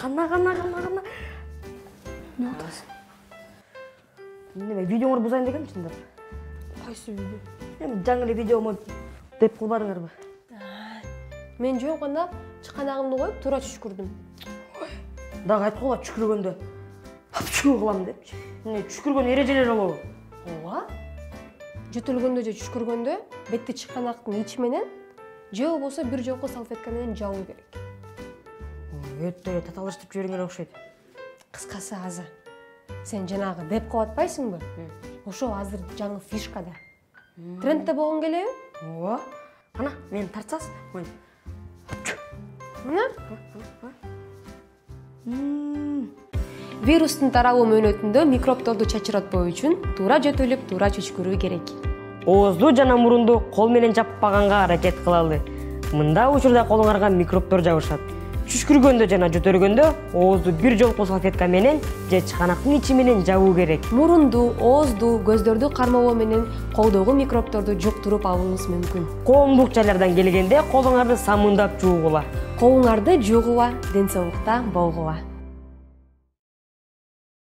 Qana. Ne otasın? Неме видеоңор бузайын дегенмисиңдер? Кайсы видео? Эми жаңы эле видеомо деп кылбадыңарбы? Мен жок, анда чыканагымды коюп туура түшкүрдүм. Дагы айткыла түшкүргөндө чүкүү кылам депчи. Эмне түшкүргөн эрежелер болобу? Ооба. Жөтөлгөндө же түшкүргөндө бетти чыканактын ичи менен же болбосо бир жолку салфетка менен жабуу керек. Өтө таталыштырып жибериңер окшойт. Кыскасы азыр. Сен жанагы деп кылып атпайсыңбы? Ошо азыр жаңы фишка да. Трендте болгон келеби? Ооба. Кана, мени тартсаңыз, мына. Мына? Вирустун таралуу мөөнөтүндө микробторду чачыратпоо үчүн туура жөтөлүп, туура түшкүрүү керек. Оозду жана мурунду кол менен жаппаганга аракет кылалы. Мында учурда колуңарга микробтор жабышат. Түшкүргөндө жана жөтөлгөндө оозду бир жолку салфетка менен же чыканактын ичи менен жабуу керек. Мурунду, оозду, көздөрдү кармабоо менен колдогу микробторду жуктуруп алууңуз мүмкүн. Коомдук жайлардан келгенде колуңарды самындап жуугула. Колуңарды жуугула, ден соолукта болгула.